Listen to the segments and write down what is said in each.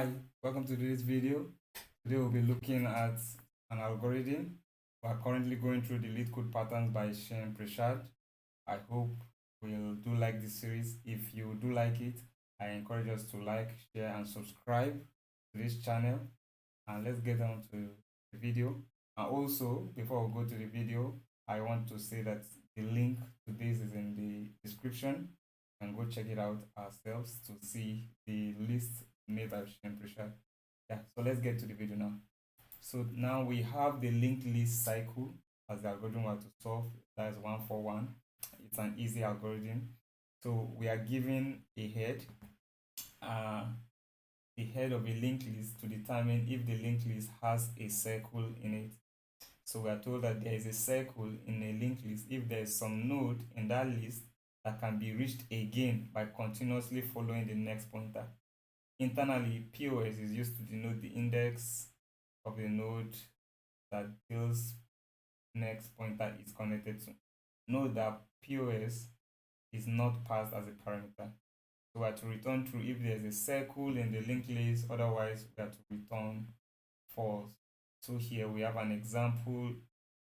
Hi, welcome to today's video. Today we'll be looking at an algorithm. We are currently going through the lead code patterns by Shane Prashad. I hope we'll do like this series. If you do like it, I encourage us to like, share, and subscribe to this channel. And let's get on to the video. And also, before we go to the video, I want to say that the link to this is in the description. And go check it out ourselves to see the list made by Shane Prashad. Yeah, so let's get to the video now. So now we have the linked list cycle as the algorithm we have to solve. That is 141. It's an easy algorithm. So we are given a head, the head of a linked list to determine if the linked list has a circle in it. So we are told that there is a circle in a linked list if there is some node in that list that can be reached again by continuously following the next pointer. Internally, POS is used to denote the index of the node that this next pointer is connected to. Note that POS is not passed as a parameter. So we have to return true if there's a circle in the linked list, otherwise we have to return false. So here we have an example.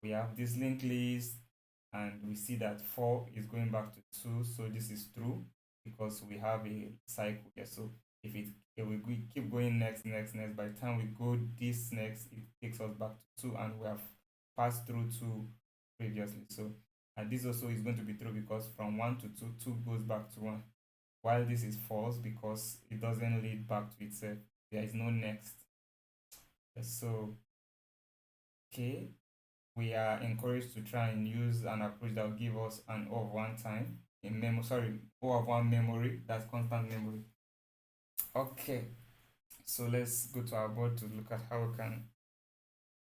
We have this linked list and we see that 4 is going back to 2. So this is true because we have a cycle here. So if we keep going next, by the time we go this next, it takes us back to 2 and we have passed through 2 previously. So and this also is going to be true because from 1 to 2, 2 goes back to 1. While this is false because it doesn't lead back to itself. There is no next. So okay, we are encouraged to try and use an approach that will give us an O of 1 time in memory, O of 1 memory, that's constant memory. Okay, so let's go to our board to look at how we can.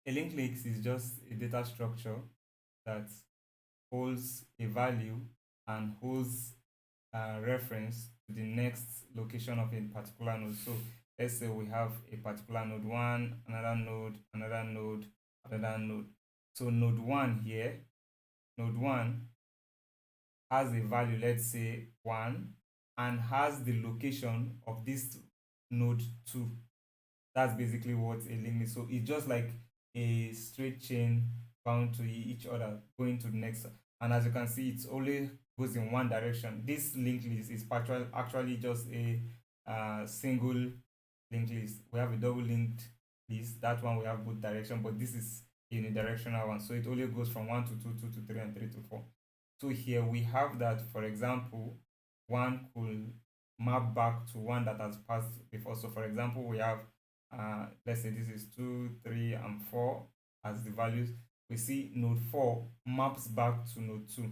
A linked list is just a data structure that holds a value and holds a reference to the next location of a particular node. So let's say we have a particular node 1, another node, another node, another node. So node 1 here, node 1 has a value, let's say 1, and has the location of this node 2. That's basically what a link is. So it's just like a straight chain bound to each other going to the next. And as you can see, it only goes in one direction. This linked list is actually just a single linked list. We have a double linked list. That one we have both direction, but this is a unidirectional one. So it only goes from 1 to 2, 2 to 3, and 3 to 4. So here we have that, for example, 1 could map back to 1 that has passed before. So for example, we have let's say this is 2, 3, and 4 as the values. We see node 4 maps back to node 2.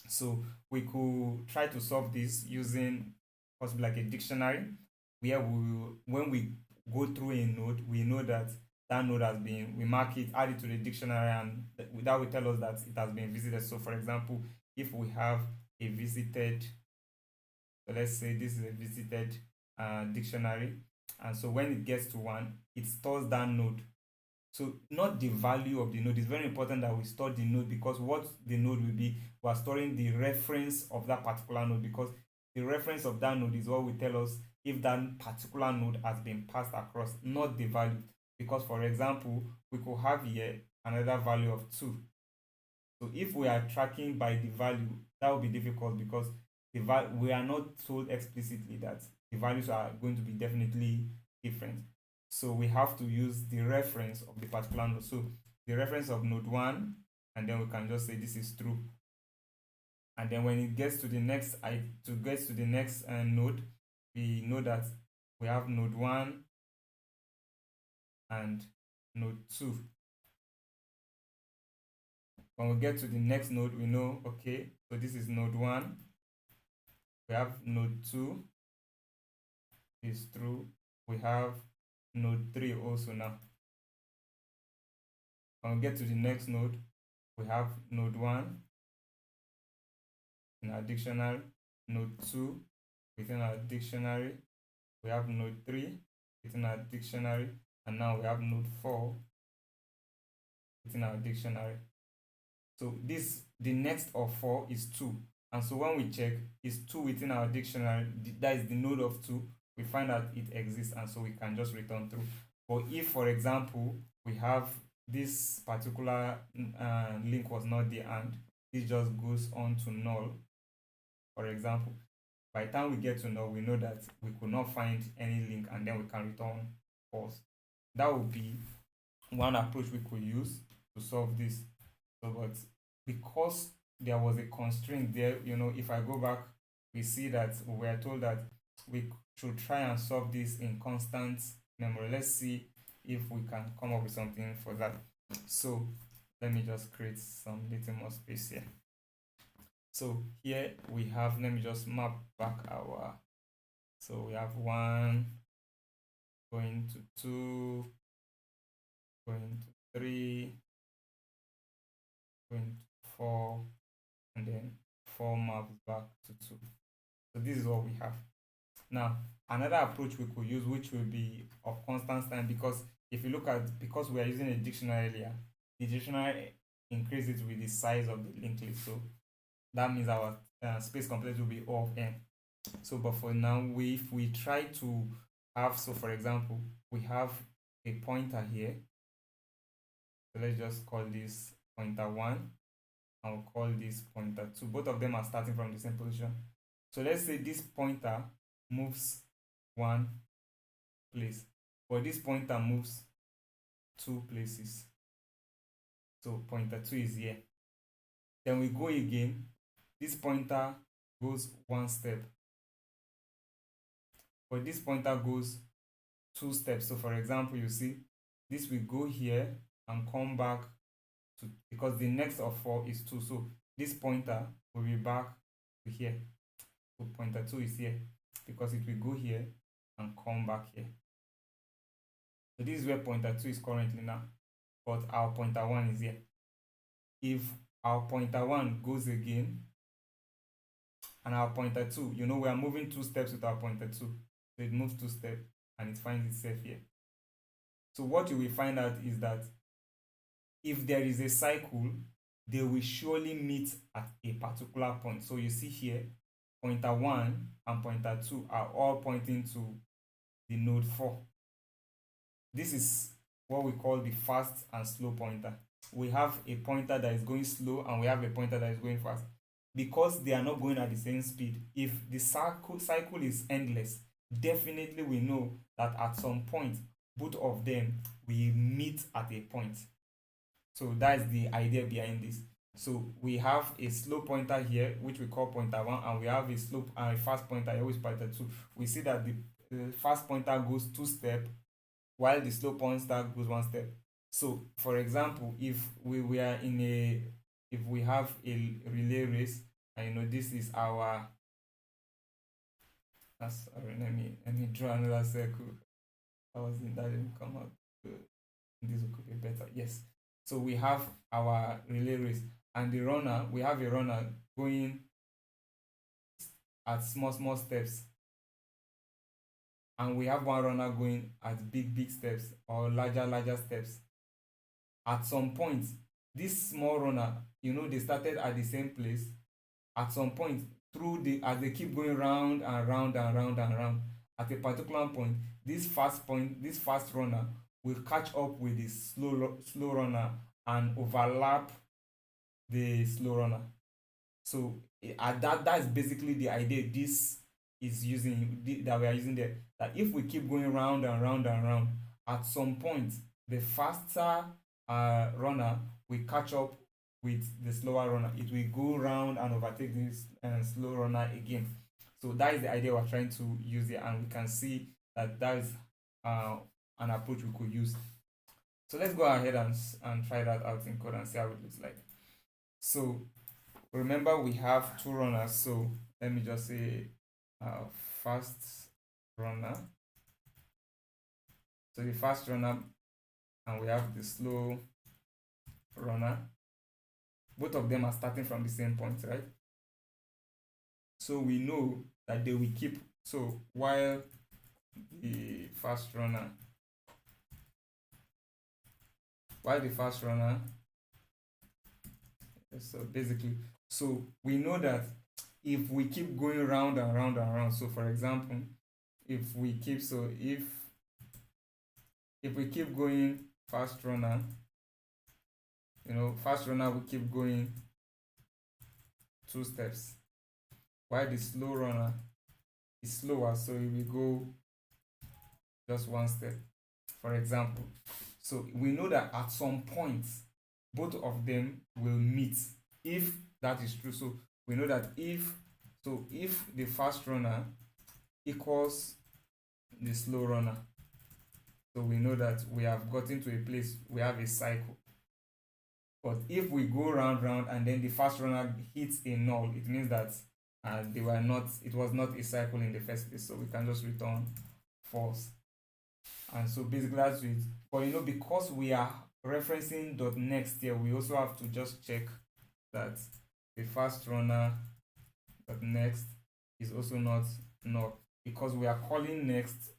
So we could try to solve this using possibly like a dictionary where when we go through a node, we know that that node has been, we mark it, add it to the dictionary, and that will tell us that it has been visited. So for example, if we have a visited, so let's say this is a visited dictionary, and so when it gets to 1, it stores that node. So not the value of the node. It's very important that we store the node, because what the node will be, we are storing the reference of that particular node, because the reference of that node is what will tell us if that particular node has been passed across, not the value. Because for example, we could have here another value of 2. So if we are tracking by the value, that will be difficult because we are not told explicitly that the values are going to be definitely different. So we have to use the reference of the particular node. So the reference of node 1, and then we can just say this is true. And then when it gets to the next node, we know that we have node 1 and node 2. When we get to the next node, we know, okay, so this is node 1. We have node 2 is true. We have node 3 also now. When we get to the next node, we have node 1 in our dictionary, node 2 within our dictionary, we have node 3 within our dictionary, and now we have node 4 within our dictionary. So the next of 4 is 2. And so when we check, is 2 within our dictionary, that is the node of 2. we find that it exists, and so we can just return true. But if, for example, we have this particular link was not there and this just goes on to null, for example, by the time we get to null, we know that we could not find any link, and then we can return false. That would be one approach we could use to solve this. So, but because there was a constraint there, if I go back, we see that we were told that we should try and solve this in constant memory. Let's see if we can come up with something for that. So let me just create some little more space here. So here we have, let me just map back so we have 1 going to 2 going to 3 going to 4, and then 4 maps back to 2. So this is what we have. Now, another approach we could use, which will be of constant time, because if you look at, because we are using a dictionary earlier, the dictionary increases with the size of the linked list. So that means our space complexity will be O of n. So, but for now, if we try to have, so for example, we have a pointer here. So let's just call this pointer 1, and we'll call this pointer 2. Both of them are starting from the same position. So let's say this pointer moves 1 place, but this pointer moves 2 places. So pointer 2 is here. Then we go again. This pointer goes 1 step, but this pointer goes 2 steps. So for example, you see this will go here and come back to, because the next of 4 is 2. So this pointer will be back to here. So pointer 2 is here because it will go here and come back here. So this is where pointer 2 is currently now, but our pointer 1 is here. If our pointer 1 goes again, and our pointer 2, we are moving 2 steps with our pointer 2. So it moves 2 steps and it finds itself here. So what you will find out is that if there is a cycle, they will surely meet at a particular point. So you see here, pointer 1 and pointer 2 are all pointing to the node 4. This is what we call the fast and slow pointer. We have a pointer that is going slow and we have a pointer that is going fast. Because they are not going at the same speed, if the cycle is endless, definitely we know that at some point, both of them will meet at a point. So that is the idea behind this. So we have a slow pointer here, which we call pointer 1, and we have a slow and a fast pointer here, which is pointer 2. We see that the fast pointer goes 2 steps, while the slow pointer goes 1 step. So, for example, if we have a relay race, and this is our. Sorry, let me draw another circle. That didn't come out good. This could be better. Yes. So we have our relay race, and we have a runner going at small steps, and we have one runner going at big steps or larger steps. At some point, this small runner, they started at the same place. At some point, as they keep going round and round and round and round, at a particular point, this fast runner will catch up with the slow runner and overlap the slow runner. So that's basically the idea this is using, that we are using there. That if we keep going round and round and round, at some point the faster runner will catch up with the slower runner. It will go round and overtake this slow runner again. So that is the idea we're trying to use here, and we can see that is an approach we could use. So let's go ahead and try that out in code and see how it looks like. So remember, we have 2 runners. So let me just say fast runner. So the fast runner, and we have the slow runner. Both of them are starting from the same point, right? So we know that they will keep. So while the fast runner, so basically, so we know that if we keep going round and round and round, so for example, if we keep, so if we keep going fast runner, fast runner will keep going 2 steps, while the slow runner is slower, so it will go just 1 step, for example. So we know that at some point both of them will meet, if that is true. So we know that if the fast runner equals the slow runner, so we know that we have gotten to a place, we have a cycle. But if we go round and then the fast runner hits a null, it means that it was not a cycle in the first place, so we can just return false. And so basically that's it. But because we are referencing .next here, we also have to just check that the fast runner .next is also not null, because we are calling next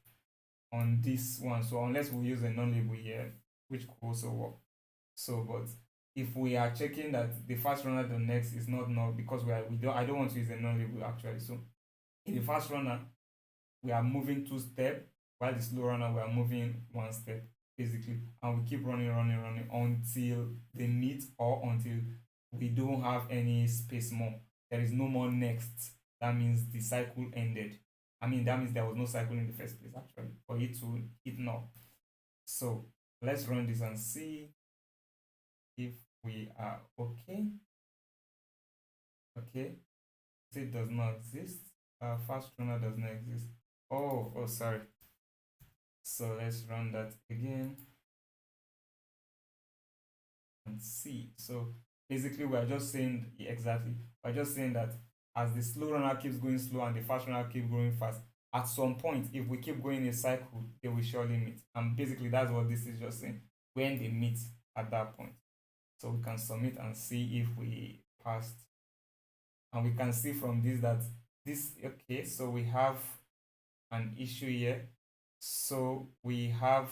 on this one. So unless we use a non-label here, which could also work. So but if we are checking that the fast runner .next is not null, because I don't want to use a non-label actually. So in the fast runner we are moving 2 steps, while the slow runner we are moving 1 step basically, and we keep running until they meet, or until we don't have any space more. There is no more next. That means the cycle ended. That means there was no cycle in the first place actually for it to hit null. So let's run this and see if we are okay. Okay, it does not exist. Fast runner does not exist. Oh, sorry. So let's run that again and see. So basically we're just saying that as the slow runner keeps going slow and the fast runner keeps going fast, at some point, if we keep going a cycle, they will surely meet. And basically that's what this is just saying, when they meet at that point. So we can submit and see if we passed. And we can see from this that okay, so we have an issue here. So we have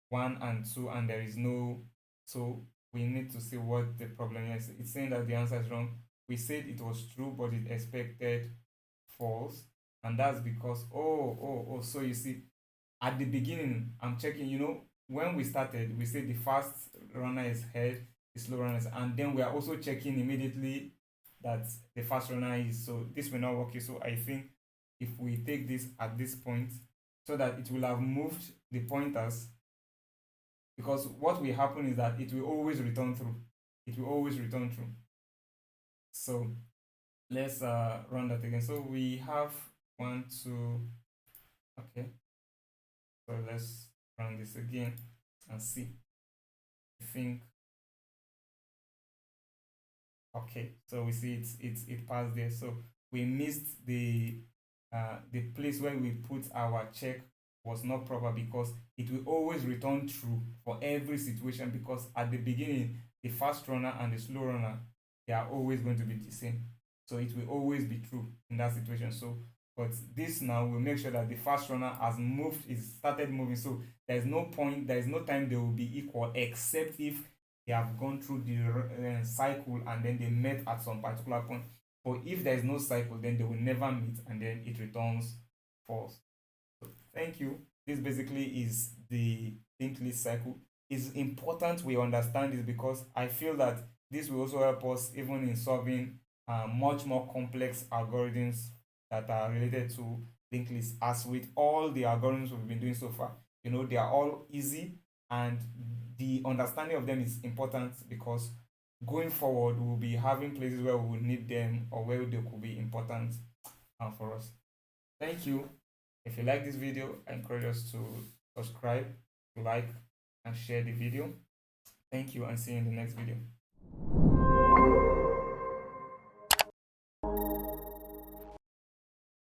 1 and 2 and there is no, so we need to see what the problem is. It's saying that the answer is wrong. We said it was true, but it expected false. And that's because, so you see, at the beginning, I'm checking, when we started, we said the fast runner is head, the slow runner is, and then we are also checking immediately that the fast runner is, so this will not work. So I think if we take this at this point, so that it will have moved the pointers, because what will happen is that it will always return through. So let's run that again. So we have 1, 2. Okay, so let's run this again and see. I think, okay, so we see it passed there. So we missed the place where we put our check was not proper, because it will always return true for every situation, because at the beginning the fast runner and the slow runner, they are always going to be the same, so it will always be true in that situation. So but this now will make sure that the fast runner has moved, is started moving, so there's no time they will be equal, except if they have gone through the cycle and then they met at some particular point. But if there is no cycle, then they will never meet, and then it returns false. So thank you. This basically is the linked list cycle. It's important we understand this, because I feel that this will also help us even in solving much more complex algorithms that are related to linked lists. As with all the algorithms we've been doing so far, they are all easy, and the understanding of them is important, because going forward we'll be having places where we will need them, or where they could be important for us. Thank you. If you like this video, I encourage us to subscribe, like, and share the video. Thank you, and see you in the next video.